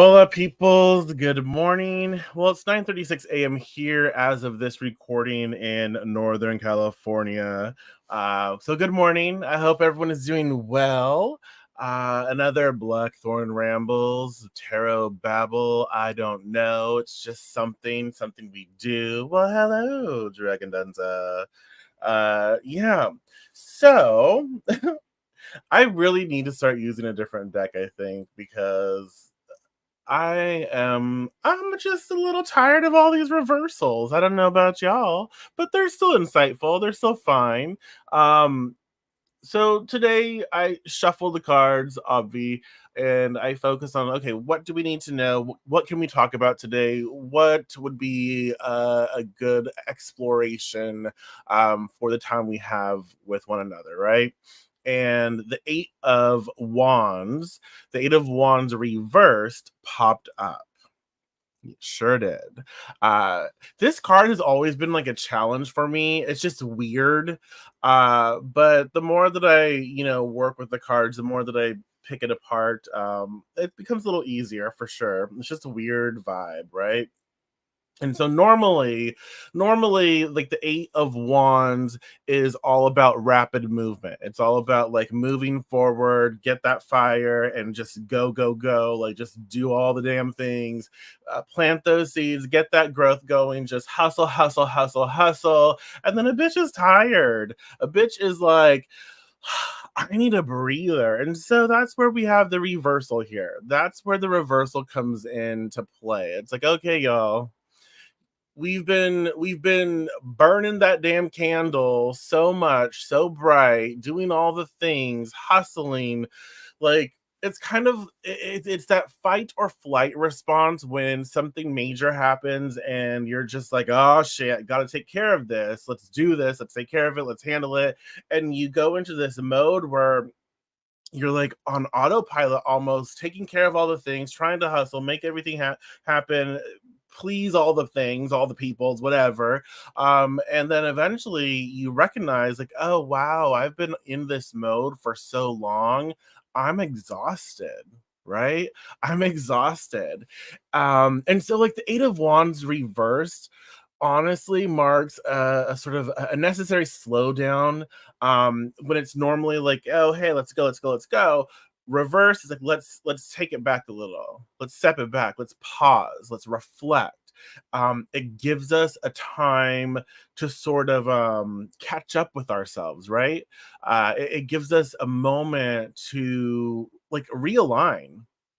Hola, peoples. Good morning. Well, it's 9:36 a.m. here as of this recording in Northern California. So good morning. I hope everyone is doing well. Another Blackthorn Rambles, Tarot Babble. I don't know. It's just something we do. Well, hello, Dragon Dunza. Yeah. So I really need to start using a different deck, I think, because I'm just a little tired of all these reversals. I don't know about y'all, but they're still insightful. They're still fine. Um so today I shuffle the cards, obvi, and I focus on, okay, what do we need to know? What can we talk about today? What would be a good exploration for the time we have with one another, right? And the Eight of Wands reversed popped up. It sure did. Uh, this card has always been like a challenge for me. It's just weird. But the more that I work with the cards, the more that I pick it apart, it becomes a little easier for sure. It's just a weird vibe, right? And so normally, like the Eight of Wands is all about rapid movement. It's all about like moving forward, get that fire, and just go, go, go. Like just do all the damn things, plant those seeds, get that growth going. Just hustle, hustle, hustle, hustle. And then a bitch is tired. A bitch is like, I need a breather. And so that's where we have the reversal here. That's where the reversal comes into play. It's like, okay, y'all, we've been burning that damn candle so much, so bright, doing all the things, hustling. Like it's kind of it's that fight or flight response when something major happens and you're just like, oh shit, gotta take care of this, let's do this, let's take care of it, let's handle it. And you go into this mode where you're like on autopilot, almost taking care of all the things, trying to hustle, make everything happen, please all the things, all the peoples, whatever. And then eventually you recognize, like, oh wow, I've been in this mode for so long, I'm exhausted, right? I'm exhausted. And so like the Eight of Wands reversed honestly marks a sort of a necessary slowdown, when it's normally like, oh hey, let's go, let's go, let's go. Reverse is like, let's take it back a little, let's step it back, let's pause, let's reflect. It gives us a time to sort of catch up with ourselves, right? It gives us a moment to like realign.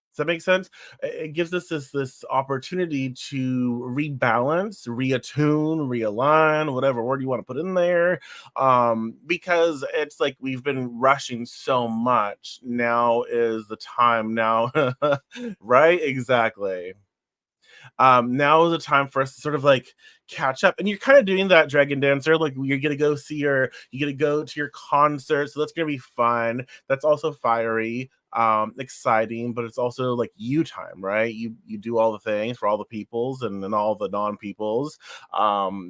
Does that make sense? It gives us this opportunity to rebalance, reattune, realign, whatever word you want to put in there. Because it's like we've been rushing so much. Now is the time. Now, right? Exactly. Now is the time for us to sort of like catch up. And you're kind of doing that, Dragon Dancer. Like you're gonna go you're gonna go to your concert, so that's gonna be fun. That's also fiery, exciting, but it's also like you time, right? You do all the things for all the peoples and all the non-peoples,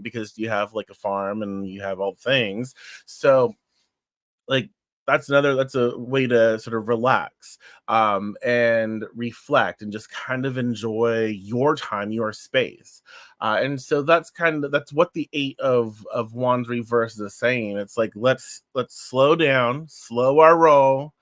because you have like a farm and you have all the things. So like that's a way to sort of relax, and reflect and just kind of enjoy your time, your space. And so that's what the Eight of Wands reverse is saying. It's like, let's slow down, slow our roll.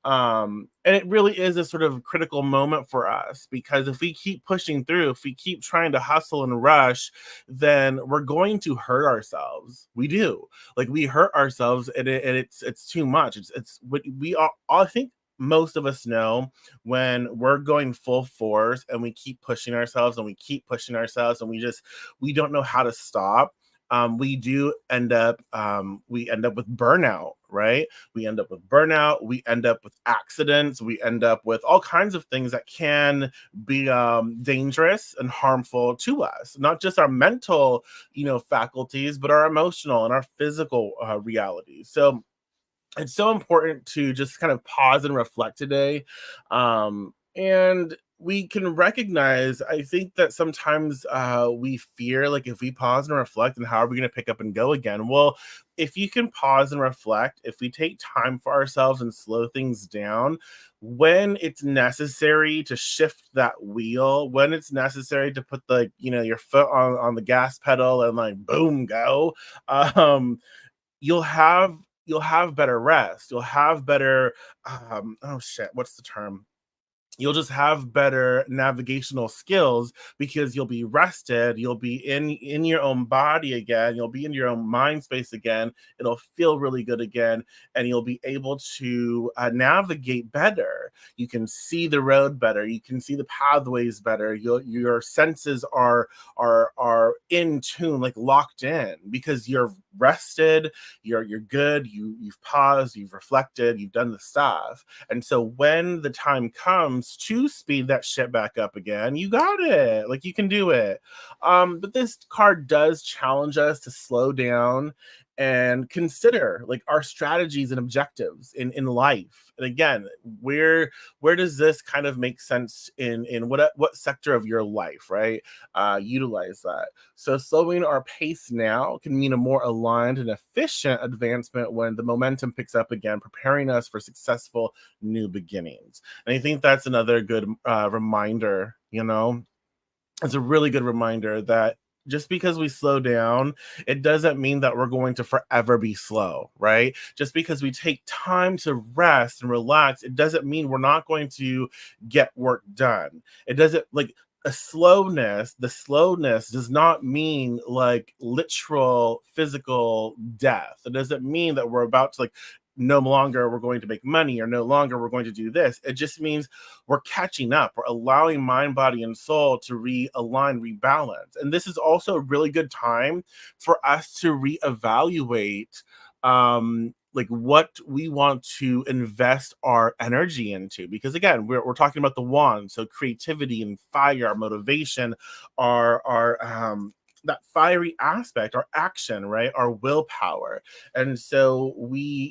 And it really is a sort of critical moment for us, because if we keep pushing through, if we keep trying to hustle and rush, then we're going to hurt ourselves. We do. Like we hurt ourselves, and it's too much. It's what we all, I think most of us know, when we're going full force and we keep pushing ourselves and we keep pushing ourselves and we don't know how to stop. We do end up, we end up with burnout, right? We end up with burnout, we end up with accidents, we end up with all kinds of things that can be dangerous and harmful to us, not just our mental, faculties, but our emotional and our physical realities. So it's so important to just kind of pause and reflect today. And we can recognize, I think that sometimes we fear, like, if we pause and reflect, and how are we going to pick up and go again? Well, if you can pause and reflect, if we take time for ourselves and slow things down, when it's necessary to shift that wheel, when it's necessary to put the, your foot on the gas pedal and, like, boom, go, um you'll have you'll have better rest, you'll have better, oh shit, what's the term, you'll just have better navigational skills, because you'll be rested, you'll be in your own body again, you'll be in your own mind space again, it'll feel really good again, and you'll be able to navigate better. You can see the road better, you can see the pathways better, your senses are in tune, like locked in, because you're rested, you're good, you've paused, you've reflected, you've done the stuff. And so when the time comes to speed that shit back up again, you got it. Like, you can do it. But this card does challenge us to slow down and consider, like, our strategies and objectives in life. And again, where does this kind of make sense in what sector of your life, right? Utilize that. So slowing our pace now can mean a more aligned and efficient advancement when the momentum picks up again, preparing us for successful new beginnings. And I think that's another good reminder, it's a really good reminder that just because we slow down, it doesn't mean that we're going to forever be slow, right? Just because we take time to rest and relax, it doesn't mean we're not going to get work done. It doesn't, like, the slowness does not mean like literal physical death. It doesn't mean that we're about to, like, no longer we're going to make money, or no longer we're going to do this. It just means we're catching up. We're allowing mind, body, and soul to realign, rebalance. And this is also a really good time for us to reevaluate, like, what we want to invest our energy into. Because again, we're talking about the wand. So creativity and fire, motivation, our that fiery aspect, our action, right? Our willpower. And so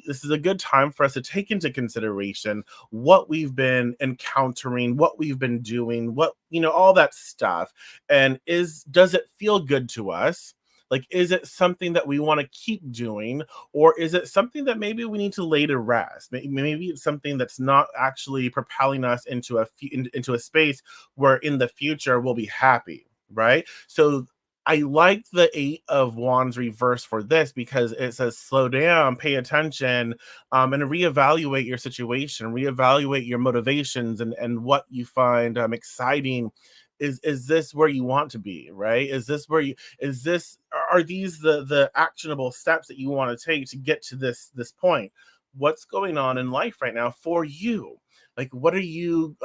this is a good time for us to take into consideration what we've been encountering, what we've been doing, all that stuff. And does it feel good to us? Like, is it something that we want to keep doing, or is it something that maybe we need to lay to rest? Maybe it's something that's not actually propelling us into a space where in the future we'll be happy, right? So I like the Eight of Wands reverse for this, because it says slow down, pay attention, and reevaluate your situation, reevaluate your motivations, and what you find exciting. Is this where you want to be, right? Is this are these the actionable steps that you want to take to get to this point? What's going on in life right now for you? Like, what are you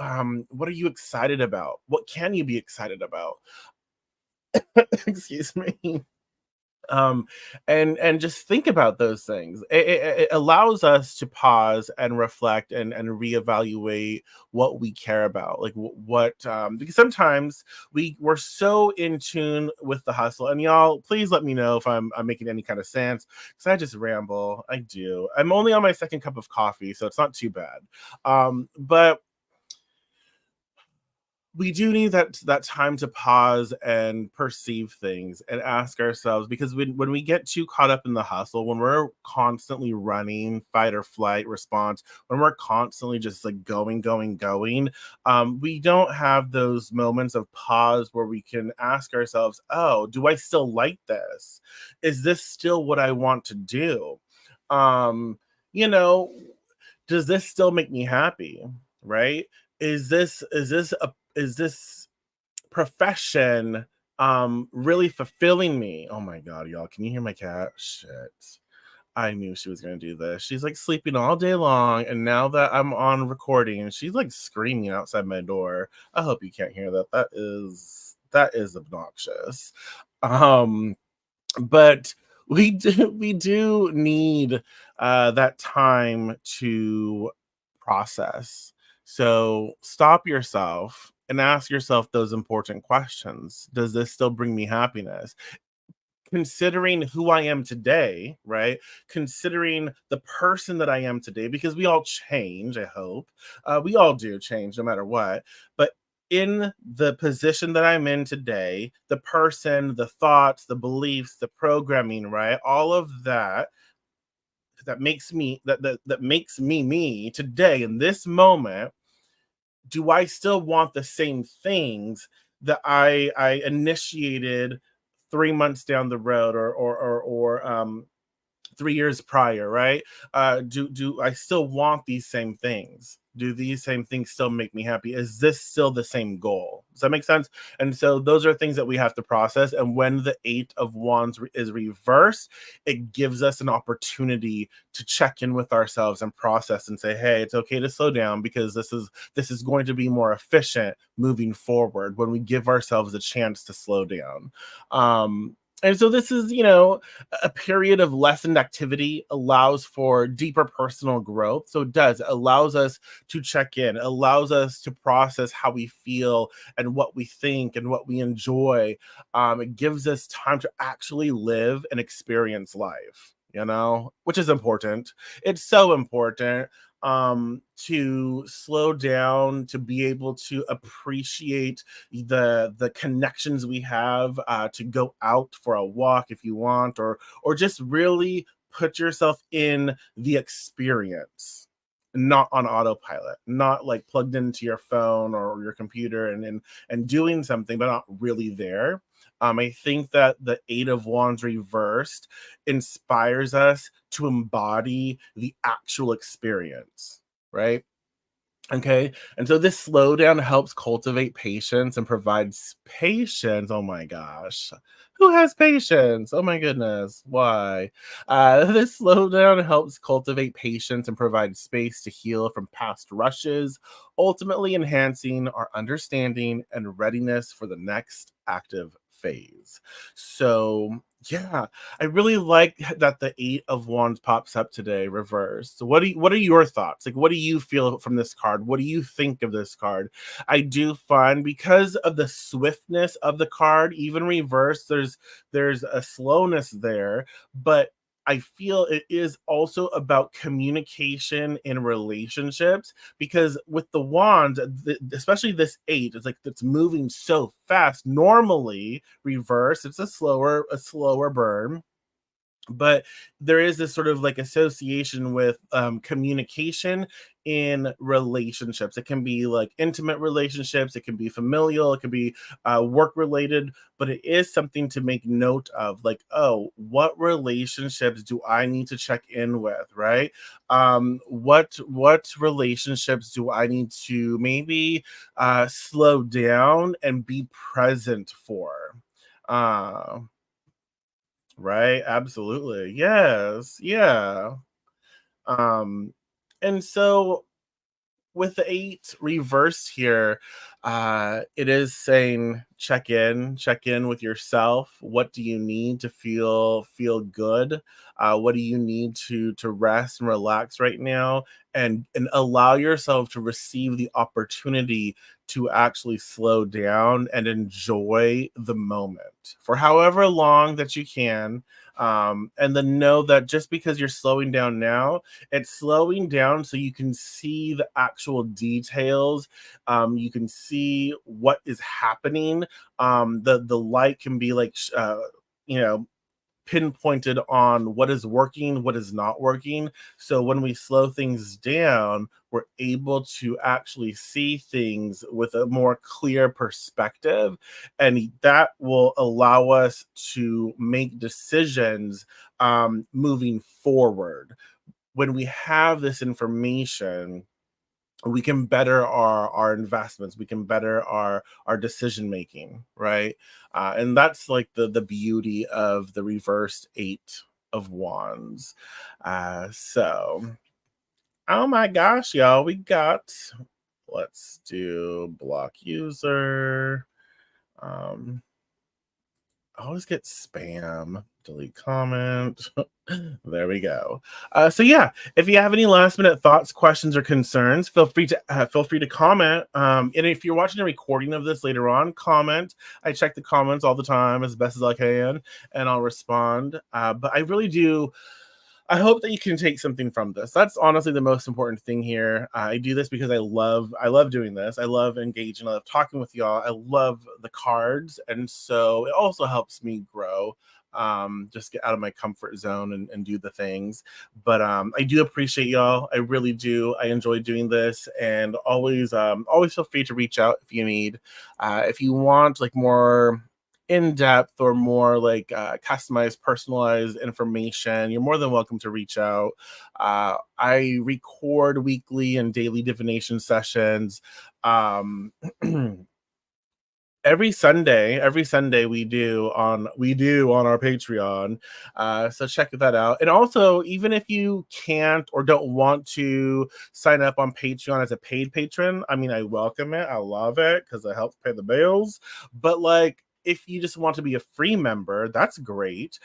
excited about? What can you be excited about? Excuse me. um and just think about those things. It allows us to pause and reflect and reevaluate what we care about, like, what because sometimes we're so in tune with the hustle. And y'all, please let me know if I'm making any kind of sense, because I just ramble. I do. I'm only on my second cup of coffee, so it's not too bad. But we do need that time to pause and perceive things and ask ourselves, because when we get too caught up in the hustle, when we're constantly running fight or flight response, when we're constantly just, like, going, we don't have those moments of pause where we can ask ourselves, oh, do I still like this? Is this still what I want to do? um you know does this still make me happy, right? Is this profession really fulfilling me? Oh my god, y'all, can you hear my cat? Shit, I knew she was going to do this. She's, like, sleeping all day long, and now that I'm on recording, she's, like, screaming outside my door. I hope you can't hear that. That is obnoxious. um but we do need that time to process. So stop yourself and ask yourself those important questions. Does this still bring me happiness? Considering who I am today, right? Considering the person that I am today, because we all change, I hope. We all do change no matter what. But in the position that I'm in today, the person, the thoughts, the beliefs, the programming, right? All of that makes me me today in this moment. Do I still want the same things that I initiated 3 months down the road, or 3 years prior, right? Do I still want these same things? Do these same things still make me happy? Is this still the same goal? Does that make sense? And so those are things that we have to process. And when the Eight of Wands is reversed, it gives us an opportunity to check in with ourselves and process and say, hey, it's okay to slow down, because this is going to be more efficient moving forward when we give ourselves a chance to slow down. And so this is, a period of lessened activity allows for deeper personal growth. So it does, it allows us to check in, allows us to process how we feel and what we think and what we enjoy. It gives us time to actually live and experience life, which is important. It's so important to slow down, to be able to appreciate the connections we have, to go out for a walk if you want, or just really put yourself in the experience, not on autopilot, not like plugged into your phone or your computer and doing something but not really there. I think that the Eight of Wands reversed inspires us to embody the actual experience, right? Okay. And so this slowdown helps cultivate patience and provides patience. Oh my gosh. Who has patience? Oh my goodness. Why? This slowdown helps cultivate patience and provide space to heal from past rushes, ultimately enhancing our understanding and readiness for the next active phase. So, yeah, I really like that the Eight of Wands pops up today, reversed. So what are your thoughts? Like, what do you feel from this card? What do you think of this card? I do find, because of the swiftness of the card, even reversed, there's a slowness there, but I feel it is also about communication in relationships, because with the wands, especially this eight, it's like it's moving so fast. Normally, reverse, it's a slower burn, but there is this sort of like association with communication in relationships. It can be like intimate relationships, it can be familial, it can be work related, but it is something to make note of, like, oh, what relationships do I need to check in with, right? What relationships do I need to maybe slow down and be present for? uh Right, absolutely. Yes, yeah. Um, and so with the eight reversed here, it is saying check in with yourself. What do you need to feel good? What do you need to rest and relax right now? And allow yourself to receive the opportunity to actually slow down and enjoy the moment for however long that you can. And then know that just because you're slowing down now, it's slowing down so you can see the actual details. You can see what is happening. The light can be like you know pinpointed on what is working, what is not working. So when we slow things down, we're able to actually see things with a more clear perspective. And that will allow us to make decisions moving forward. When we have this information, we can better our investments, we can better our decision making, right? And that's like the beauty of the reversed Eight of Wands. So, oh my gosh, y'all, we got, let's do block user. um I always get spam, delete comment. There we go. So yeah, if you have any last minute thoughts, questions, or concerns, feel free to comment. And if you're watching a recording of this later on, comment. I check the comments all the time as best as I can, and I'll respond. But I really do I hope that you can take something from this. That's honestly the most important thing here. I do this because I love doing this. I love engaging. I love talking with y'all. I love the cards, and so it also helps me grow. Just get out of my comfort zone and do the things. But I do appreciate y'all. I really do. I enjoy doing this, and always feel free to reach out if you need. If you want like more in depth or more like customized, personalized information, you're more than welcome to reach out. I record weekly and daily divination sessions. Um, every Sunday we do on our Patreon. So check that out. And also, even if you can't or don't want to sign up on Patreon as a paid patron, I mean, I welcome it. I love it because it helps pay the bills. But like, if you just want to be a free member, that's great.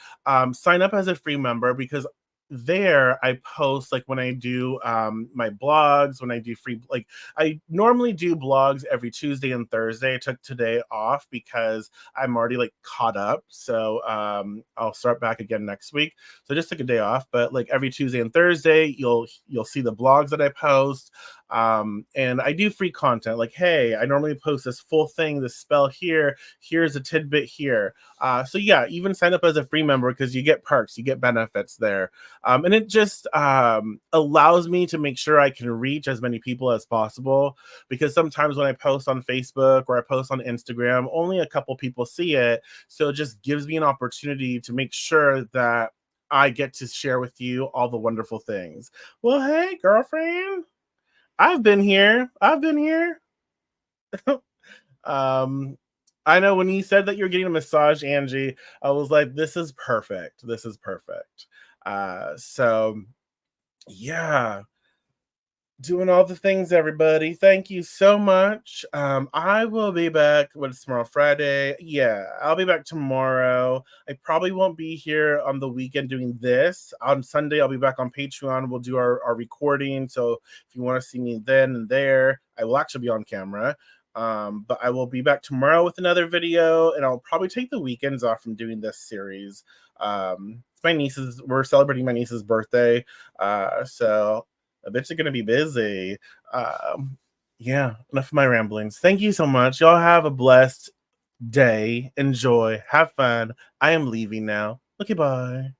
Sign up as a free member because there I post like when I do my blogs, when I do free, like I normally do blogs every Tuesday and Thursday. I took today off because I'm already like caught up. So I'll start back again next week. So I just took a day off, but like every Tuesday and Thursday, you'll see the blogs that I post. And I do free content. Like, hey, I normally post this full thing, this spell here. Here's a tidbit here. So yeah, even sign up as a free member because you get perks, you get benefits there. And it just allows me to make sure I can reach as many people as possible, because sometimes when I post on Facebook or I post on Instagram, only a couple people see it. So it just gives me an opportunity to make sure that I get to share with you all the wonderful things. Well, hey, girlfriend, I've been here. I've been here. um, I know when you said that you're getting a massage, Angie, I was like, this is perfect. This is perfect. So yeah, doing all the things, everybody. Thank you so much. I will be back. What is tomorrow? Friday. Yeah, I'll be back tomorrow. I probably won't be here on the weekend doing this. On Sunday, I'll be back on Patreon. We'll do our recording. So if you want to see me then and there, I will actually be on camera. But I will be back tomorrow with another video, and I'll probably take the weekends off from doing this series. It's my niece's, we're celebrating my niece's birthday. So a bitch are gonna be busy. Yeah, enough of my ramblings. Thank you so much. Y'all have a blessed day. Enjoy. Have fun. I am leaving now. Okay, bye.